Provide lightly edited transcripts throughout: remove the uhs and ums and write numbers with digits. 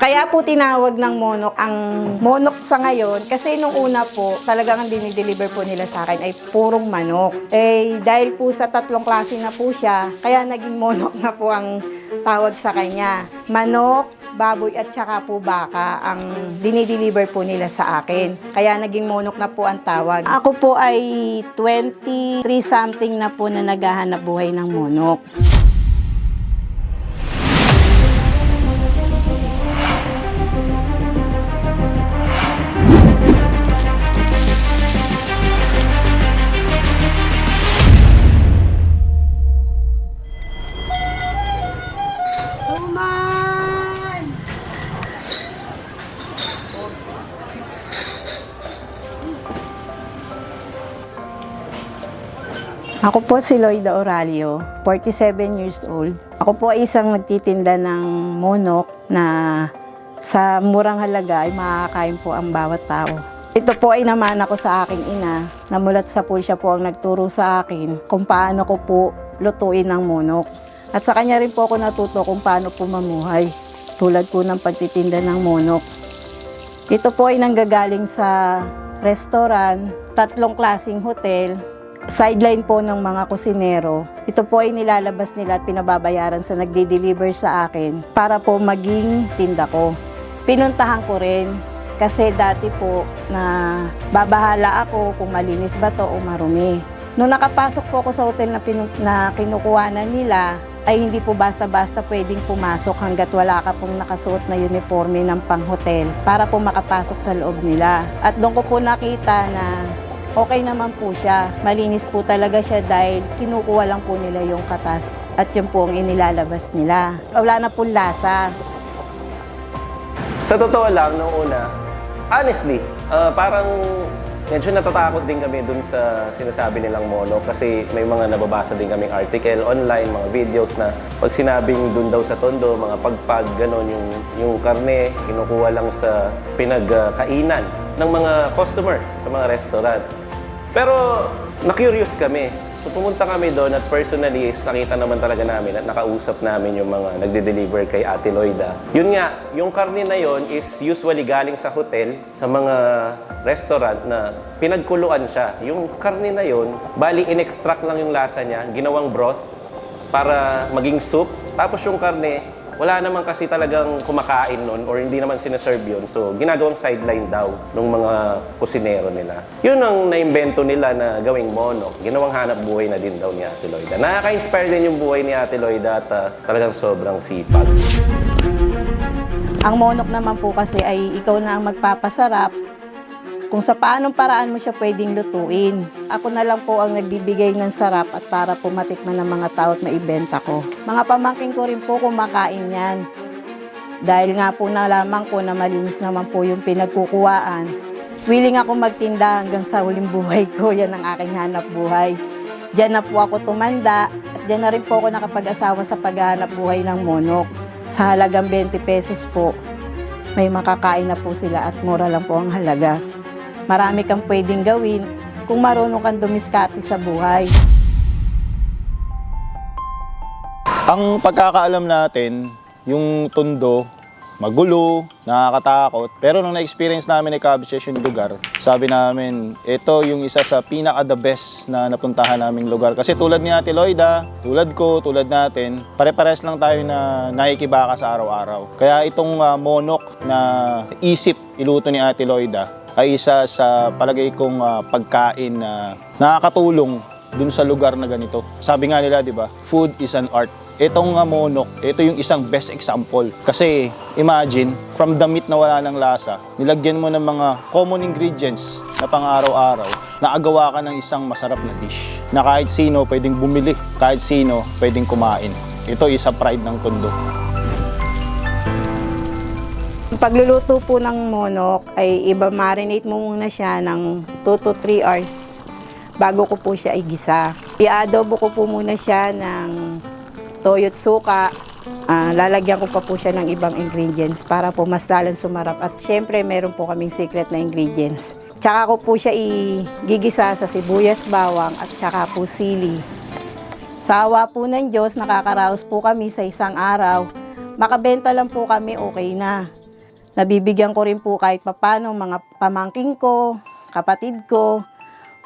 Kaya po tinawag ng monok ang monok sa ngayon kasi nung una po talagang ang dinideliver po nila sa akin ay purong manok. Eh dahil po sa tatlong klase na po siya, kaya naging monok na po ang tawag sa kanya. Manok, baboy at saka po baka ang dinideliver po nila sa akin. Kaya naging monok na po ang tawag. Ako po ay 23 something na po na naghahanap buhay ng monok. Ako po si Loida Oralio, 47 years old. Ako po ay isang nagtitinda ng monok na sa murang halaga ay makakain po ang bawat tao. Ito po ay naman ako sa aking ina, na mulat sa po siya po ang nagturo sa akin kung paano ko po lutuin ang monok. At sa kanya rin po ako natuto kung paano po mamuhay, tulad po ng pagtitinda ng monok. Ito po ay nanggagaling sa restaurant, 3 klaseng hotel, sideline po ng mga kusinero. Ito po ay nilalabas nila at pinababayaran sa nagde-deliver sa akin para po maging tinda ko. Pinuntahan ko rin kasi dati po na babahala ako kung malinis ba to o marumi. Nung nakapasok po ako sa hotel na kinukuhanan nila, ay hindi po basta-basta pwedeng pumasok hanggat wala ka pong nakasuot na uniforme ng pang-hotel para po makapasok sa loob nila. At doon ko po nakita na okay naman po siya. Malinis po talaga siya dahil kinukuha lang po nila yung katas at yun po ang inilalabas nila. Wala na pong lasa. Sa totoo lang, noong una, honestly, parang medyo natatakot din kami dun sa sinasabi nilang monok kasi may mga nababasa din kaming article online, mga videos na pag sinabing dun daw sa tondo, mga pagpag, ganon, yung karne, kinukuha lang sa pinagkainan ng mga customer sa mga restaurant. Pero na-curious kami. So pumunta kami doon at personally nakita naman talaga namin at nakausap namin yung mga nagde-deliver kay Ate Loida. Yun nga, yung karne na yon is usually galing sa hotel, sa mga restaurant na pinagkuluan siya. Yung karne na yon, bali in-extract lang yung lasa niya, ginawang broth para maging soup. Tapos yung karne, wala naman kasi talagang kumakain nun or hindi naman sinaserve yun. So, ginagawang sideline daw ng mga kusinero nila. Yun ang naimbento nila na gawing monok. Ginawang hanap buhay na din daw ni Ate Loida. Nakaka-inspire din yung buhay ni Ate Loida at talagang sobrang sipag. Ang monok naman po kasi ay ikaw na ang magpapasarap kung sa paanong paraan mo siya pwedeng lutuin. Ako na lang po ang nagbibigay ng sarap at para po matikman ng mga tao at maibenta ko. Mga pamangkin ko rin po kumakain yan. Dahil nga po nalaman ko na malinis naman po yung pinagkukuhaan. Willing ako magtinda hanggang sa huling buhay ko. Yan ang aking hanap buhay. Diyan na po ako tumanda at diyan na rin po ako nakapag-asawa sa paghahanap buhay ng monok. Sa halagang 20 pesos po, may makakain na po sila at mura lang po ang halaga. Marami kang pwedeng gawin kung marunong kang dumiskarte sa buhay. Ang pagkakaalam natin, yung tondo, magulo, nakakatakot. Pero nung na-experience namin ni Kabishes yung lugar, sabi namin, ito yung isa sa pinaka-the best na napuntahan naming lugar. Kasi tulad ni Ate Loida, tulad ko, tulad natin, pare-pares lang tayo na nakikibaka sa araw-araw. Kaya itong monok na isip iluto ni Ate Loida, ay isa sa palagay kong pagkain na nakakatulong dun sa lugar na ganito. Sabi nga nila, di ba, food is an art. Itong monok, ito yung isang best example. Kasi imagine, from the meat na wala ng lasa, nilagyan mo ng mga common ingredients na pang-araw-araw, naagawa ka ng isang masarap na dish na kahit sino pwedeng bumili, kahit sino pwedeng kumain. Ito isa pride ng tondo. Ang pagluluto po ng monok ay marinate mo muna siya ng 2 to 3 hours bago ko po siya igisa. I-adobo ko po muna siya ng toyo at suka. Lalagyan ko pa po siya ng ibang ingredients para po mas lalong sumarap. At syempre meron po kaming secret na ingredients. Tsaka ko po siya igigisa sa sibuyas, bawang at tsaka po sili. Sa awa po ng Diyos, nakakaraos po kami sa isang araw. Makabenta lang po kami, okay na. Nabibigyan ko rin po kahit papano mga pamangking ko, kapatid ko.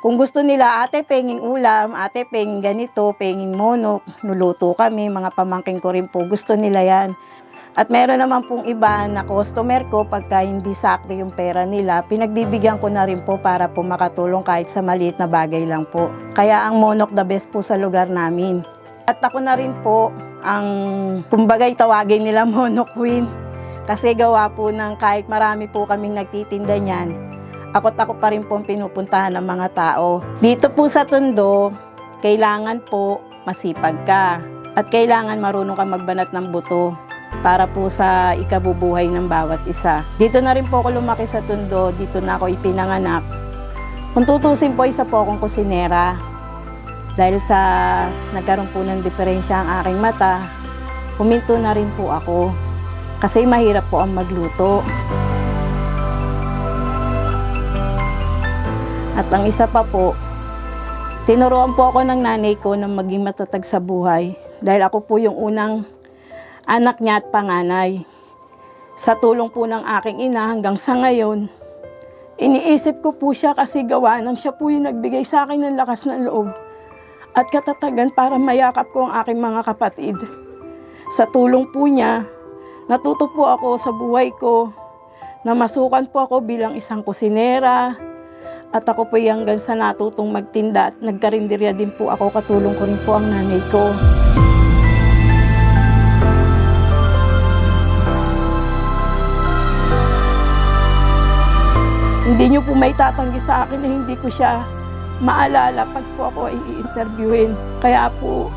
Kung gusto nila, ate penging ulam, ate penging ganito, penging monok, nuluto kami, mga pamangking ko rin po, gusto nila yan. At meron naman pong iba na customer ko, pagka hindi sakto yung pera nila, pinagbibigyan ko na rin po para po makatulong kahit sa maliit na bagay lang po. Kaya ang monok the best po sa lugar namin. At ako na rin po ang, kumbagay tawagin nila monok queen. Kasi gawa po ng kahit marami po kaming nagtitinda niyan, ako pa rin po ang pinupuntahan ng mga tao. Dito po sa Tondo, kailangan po masipag ka. At kailangan marunong ka magbanat ng buto para po sa ikabubuhay ng bawat isa. Dito na rin po ako lumaki sa Tondo, dito na ako ipinanganak. Kung tutusin po, isa po akong kusinera. Dahil sa nagkaroon po ng diferensya ang aking mata, huminto na rin po ako. Kasi mahirap po ang magluto. At ang isa pa po, tinuruan po ako ng nanay ko na maging matatag sa buhay. Dahil ako po yung unang anak niya at panganay. Sa tulong po ng aking ina hanggang sa ngayon, iniisip ko po siya kasi gawa nang siya po yung nagbigay sa akin ng lakas ng loob at katatagan para mayakap ko ang aking mga kapatid. Sa tulong po niya, natuto po ako sa buhay ko na masukan po ako bilang isang kusinera at ako po hanggang sa natutong magtinda at nagkarinderya din po ako, katulong ko rin po ang nanay ko. Hindi niyo po may tatanggi sa akin na hindi ko siya maalala pag po ako ay i-interviewin. Kaya po,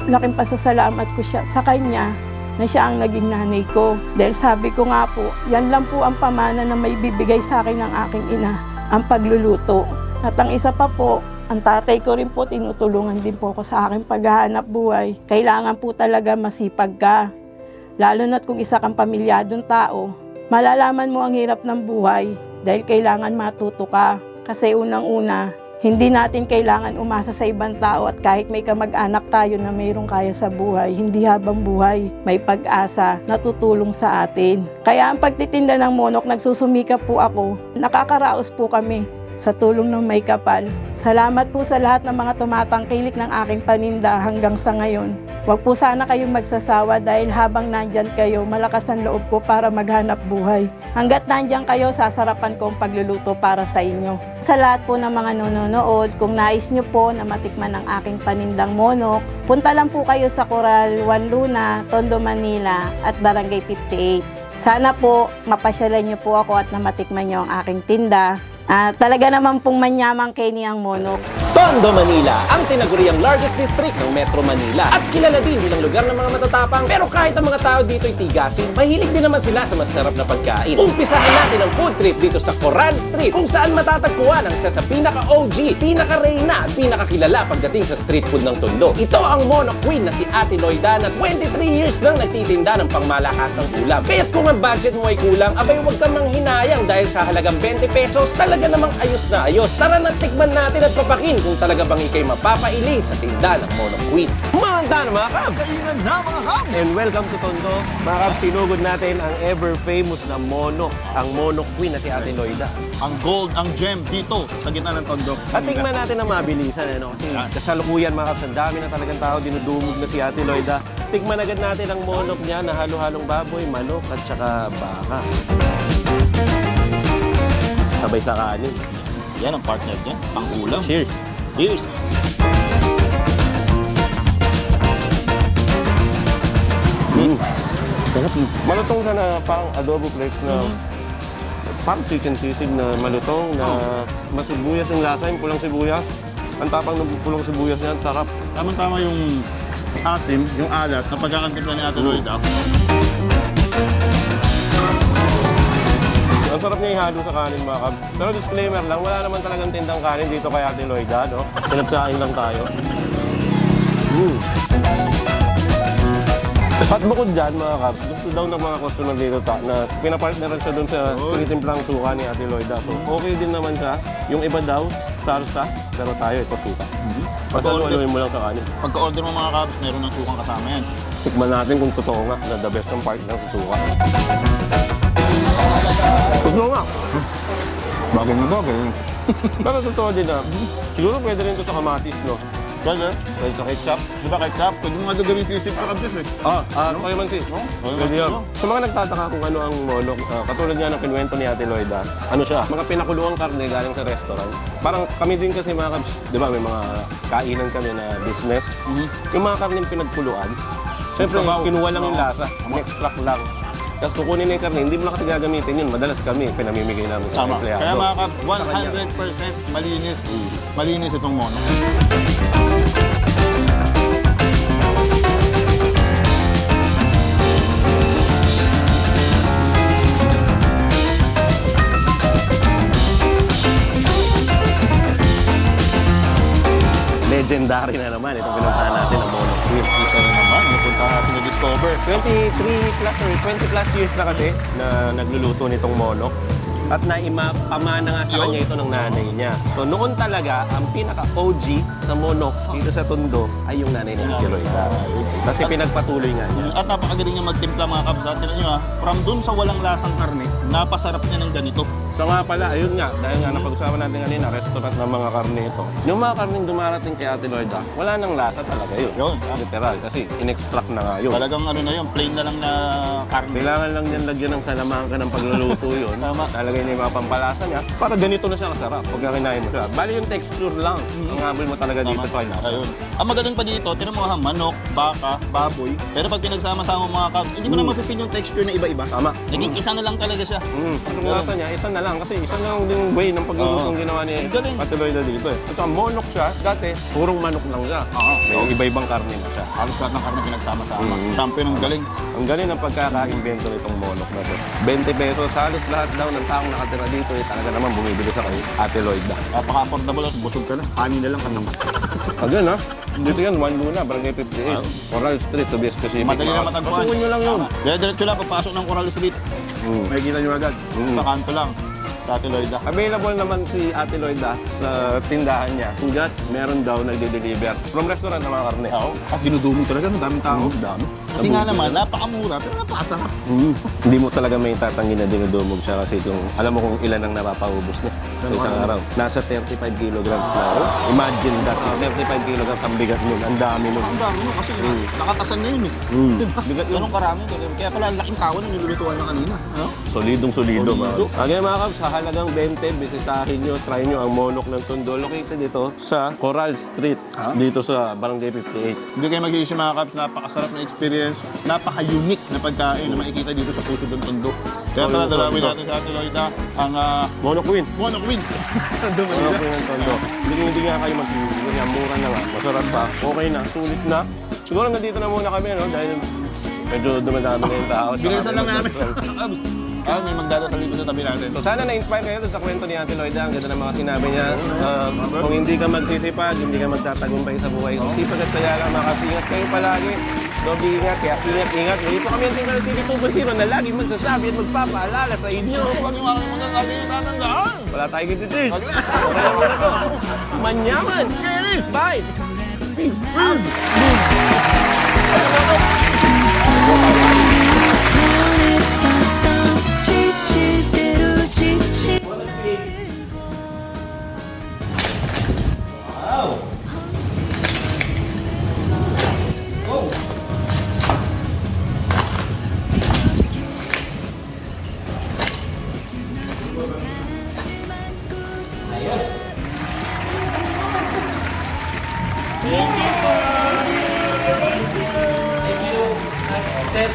laking pasasalamat ko siya sa kanya na siya ang naging nanay ko. Dahil sabi ko nga po, yan lang po ang pamana na may bibigay sa akin ng aking ina, ang pagluluto. At ang isa pa po, ang tatay ko rin po, tinutulungan din po ako sa aking paghahanap buhay. Kailangan po talaga masipag ka. Lalo na't kung isa kang pamilyadong tao, malalaman mo ang hirap ng buhay dahil kailangan matuto ka. Kasi unang-una, hindi natin kailangan umasa sa ibang tao at kahit may kamag-anak tayo na mayroong kaya sa buhay, hindi habang buhay, may pag-asa na tutulong sa atin. Kaya ang pagtitinda ng monok, nagsusumikap po ako. Nakakaraos po kami sa tulong ng may kapal. Salamat po sa lahat ng mga tumatangkilik ng aking paninda hanggang sa ngayon. Huwag po sana kayong magsasawa dahil habang nandyan kayo, malakas ang loob ko para maghanap buhay. Hanggat nandyan kayo, sasarapan ko ang pagluluto para sa inyo. Sa lahat po ng mga nanonood, kung nais nyo po na matikman ang aking panindang monok, punta lang po kayo sa Coral 1 Luna, Tondo, Manila at Barangay 58. Sana po mapasyalan nyo po ako at na matikman nyo ang aking tinda. Talaga naman pong manyamang Kenny ang monok. Tondo, Manila, ang tinaguriang largest district ng Metro Manila at kilala din bilang lugar ng mga matatapang. Pero kahit ang mga tao dito ay tigasin, mahilig din naman sila sa masarap na pagkain. Umpisahan natin ang food trip dito sa Coral Street, kung saan matatagpuan ang isa sa pinaka-OG, pinaka-reyna at pinakakilala pagdating sa street food ng Tondo. Ito ang Monok Queen na si Ate Loida na 23 years nang nagtitinda ng pangmalakasang ulam. Kaya't kung ang budget mo ay kulang, abay huwag kang manghinayang dahil sa halagang 20 pesos, talaga namang ayos na ayos. Tara na, tikman natin at papakin kung talaga bang ikay mapapaili sa tinda ng Monok Queen. Manda na mga kabs! Kainan na mga hams! And welcome to Tondo. Mga kabs, sinugod natin ang ever-famous na Monok, ang Monok Queen na si Ate Loida. Ang gold, ang gem dito sa gitna ng Tondo. At tingnan natin ang mabilisan, ano? Kasi kasalukuyan mga kabs, ang dami na talagang tao, dinudumog na si Ate Loida. Tikman agad natin ang monok niya na halo-halong baboy, manok at saka baka. Sabay sa kanin. Yan ang partner dyan, pang ulam. Cheers! Cheers! Sarap mo. Malutong na parang adobo flakes na parang chicken sisig na malutong na masibuyas yung lasa, yung pulang sibuyas. Ang tapang ng pulang sibuyas niyan, sarap. Tama-tama yung asim, yung alat na pagkakantipla ni Ate Loida. Ang sarap niya ihalo sa kanin mga kabs. Pero disclaimer lang, wala naman talagang tindang kanin dito kay Ate Loida, no? Sinapsain lang tayo. At bukod dyan mga kabs, gusto daw ng mga customer dito na pinapartneran siya doon sa tinitimplang suka ni Ate Loida. So okay din naman siya. Yung iba daw, sarsa, pero tayo ito suka. Pagka-order mo lang sa kanin. Pagka-order mo mga kabs, meron ng sukang kasama yan. Tikman natin kung totoo nga na the best ng part ng suka. Oo nga. Bagay na bagay. Pero totoo din na, siguro pwede rin ito sa kamatis, no? Pwede. Pwede sa ketchup. Di ba ketchup? Pwede mo nga doon gawin sisip sa kabis eh. Kaya man si. Pwede yan. Sa mga nagtataka kung ano ang monok, katulad nga ng kinuwento ni Ate Loida, ano siya, mga pinakuluang karne galing sa restaurant. Parang kami din kasi mga kabs, di ba may mga kainan kami na business. Yung mga karne pinagkuluan, siyempre kinuha lang yung lasa, extract lang. Tapos kukunin na yung karne, hindi mo na kasi gagamitin yun. Madalas kami, pinamimigay namin sa Tama. empleyado. Kaya mga kap, 100% malinis. Malinis itong mono. Legendary na naman itong pinuntahan natin ng Monok Queen. Isa na naman, napunta natin na discover. 23 plus or 20 plus years na kasi na nagluluto nitong monok at naipamana nga sa kanya ito ng nanay niya. So noon talaga, ang pinaka-OG sa monok dito sa Tondo ay yung nanay ni Ate Loida. Kasi pinagpatuloy nga niya. At napakagaling niya magtimpla mga kabs. Tignan nyo ha, from dun sa walang lasang karne, napasarap niya ng ganito. So nga pala, ayun nga, dahil nga napag-usapan natin kanina, restaurant ng mga karne ito. Yung mga karneng dumarating kay Ate Loida, wala nang lasa talaga yun. Yun. Literal, kasi in-extract na nga yun. Talagang ano na yun, plain na lang na karne. Kailangan lang niyan lagyan ng salamangka ng pagluluto yun. Tama. Talagay niya yung mga pampalasa niya para ganito na siya kasarap pag kinain mo siya. Bali yung texture lang. Ang habol mo talaga dito sa lasa. Ayun. Ang magaling pa dito, tinan mo ha, manok, baka, baboy. Pero pag pinagsama-sama mo mga kabs, hindi mo na mapipin yung texture na iba-iba. Tama. Naging isa na lang talaga siya. Ang lasa niya, isa na lang. Kasi isa na lang din way ng paglulutong ginawa ni Galing. Ate Loida dito eh. At saka monok siya, dati purong manok lang siya. May iba-ibang karne na siya. Halos lahat ng karne pinagsama-sama. Champion ang galing. Ang galing ng pagkaka-invento nitong monok na to. 20 pesos, halos lahat daw ng taong nakatira dito eh, talaga naman bumibili sa kay Ate Loida. Napaka-affordable, busog ka na. Kanin na lang kanang. Again ha, dito yan, Juan Luna, Barangay 58. Coral Street to be specific. Madali na matagpuan. Pasukin nyo lang yun. Kaya diretso lang, pagpasok ng Coral Street, makikita nyo agad. Sa kanto lang. Sa Ate Loida. Available naman si Ate Loida sa tindahan niya. Hanggat meron daw nagde-deliver from restaurant ng mga karne. At dinudumog talaga, ang daming tao. Dami. Kasi nga naman, napakamura, pero napakasarap. Hindi mo talaga may tatanggi na dinudumog siya kasi kung alam mo kung ilan ang napapaubos niya sa isang araw. Nasa 35 kilograms na. Imagine that, 35 kilograms ang bigat nun. Ang dami nun. Ang dami mo kasi nakatasan na yun eh. Diba? Bigat yun. Ganun karami. Kaya pala laking kawan na nilulutuan na kanina. Ano? Solidong-solido. Solido. Again mga kabs, sa halagang 20, bisitahin nyo, try nyo ang monok ng Tondo. Located dito sa Coral Street, dito sa Barangay 58. Hindi kayo mag-iisip mga Kabs, napakasarap na experience, napaka-unique na pagkain na makikita dito sa Puso ng Tondo. Kaya tara, dalawin natin sa Ate Loida ang Monok Queen. Monok Win. Monok Queen ng Tondo. Hindi nga kayo mag-ibig. Mura na nga. Masarap pa. Okay na. Sulit na. Siguro nandito na muna kami, no? Dahil medyo dumadami na yung tao. Bilisan lang namin. Kabs, may magdadasal dito sa tabi natin. So sana na-inspire kayo dun sa kwento ni Ate Loida. Ang ganda ng mga sinabi niya. Kung hindi ka magsisipag, hindi ka magtatagumpay sa buhay. So sipag at saya lang, makasingat kayo palagi. So ingat, kaya ingat. Ngayon po kami ang Tingnan TV 2.0 na lagi magsasabi at magpapaalala sa inyo. Pag-iwanan mo na lagi yung tatandaan. Wala tayong gititis. Okay lang muna to. Manyaman. Bye. Peace out.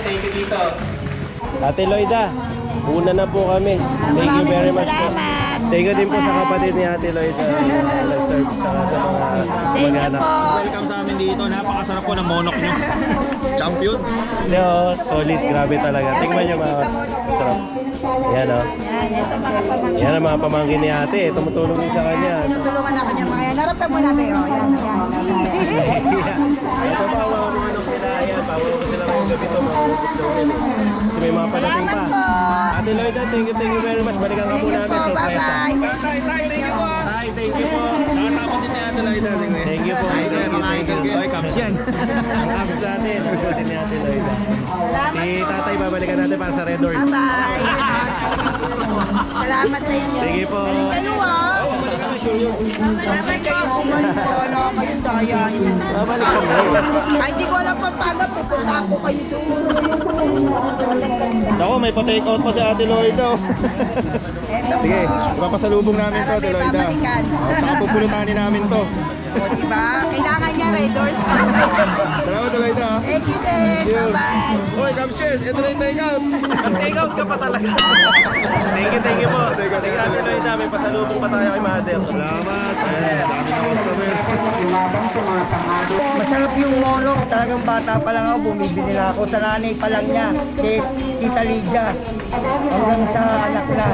Thank you dito. Ate Loida, una na po kami. Thank you very much po. Thank you din po sa kapatid ni Ate Loida. Nag-serve sa mga mag-anak. Welcome sa amin dito. Napakasarap po ng monok nyo. Champion. Yo, solid. Grabe talaga. Tingnan nyo mga sarap. Yan o. Yan ang mga pamangkin ni ate. Tumutulong din sa kanya. Tinutulungan ako niya mga yan. Harap ka muna, Beo. Yan. Ito pa ang mga manok nila. Ayan, pawalo ko sila ngayong gabi ito. Mga gusto nila. Kasi may mga padating pa. Ate Loida, thank you very much. Balikan ka po namin. Sorpresa. Hi, thank you po. Nakatapos din ni Ate Loida. Thank you po. Ay, Kabs yan. Ang abs natin. Ang kapatid ni Ate Loida. Si tatay, babalikan natin para sa Red Doors. Bye. Salamat sa inyo. Sige po. Galing kayo ah. Kasi kayo umalis ko. Wala kayong daya. Babalik kami. Ay, hindi ko alam papaga. Pupunta ako kayo doon. Ako, may pa-take out pa si Ate Loida. Eto. Sige, papasalubong namin to, Para Ate may Loida. pabalikan. Saka pupulutanin namin to. O, diba? Kailangan niya Red Doors. Salamat, Ate Loida. Thank you din. Bye-bye. Hoy, Capches, ito na yung take out. Take out ka pa talaga. Thank you po. Thank you, Ate Loida. May pasalubong pa tayo kay Mother. Salamat. Dami na customers. Masarap yung monok. Talagang bata pa lang ako, bumibili na ako. Sa nanay pa lang niya, kay Tita Lydia. Hanggang sa anak na.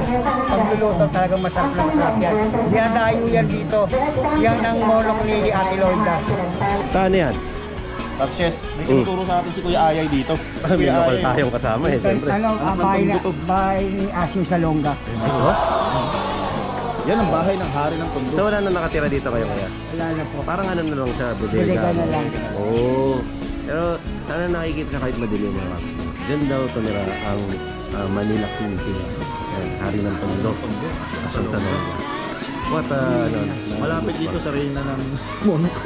Pagluluto talagang masarap yan. Dinadayo yan dito. Yan ang monok ni Ate Loida. Saan yan? Capches, may tinuturo sa atin si Kuya Ayay dito. May lokal tayong kasama eh, siyempre. Bahay ni Asim sa Longga. Yan ang bahay ng hari ng Tondo. So wala na nakatira dito kayo kaya? Wala na po. Parang ano na lang siya, Bodega na lang. Oo. Pero sana nakikita ka kahit madilim mga kaps. Diyan daw tumira ang Manila King. Yan, hari ng Tondo. Asang sa Longga. What, Malapit dito sa Reyna ng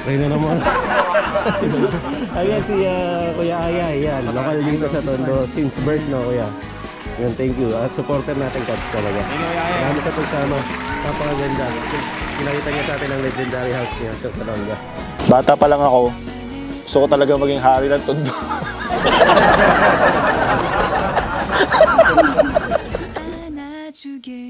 Reyna naman. Ayan si Kuya Ayay, yan. Lokal dito sa Tondo since birth, no, Kuya. Yan, thank you. At supporter natin, Cubs, talaga. Marami sa pagsama. Napakaganda. Pinakita niya sa atin ang legendary house niya sa Tondo. Bata pa lang ako, gusto ko talaga maging hari ng Tondo. 안아주게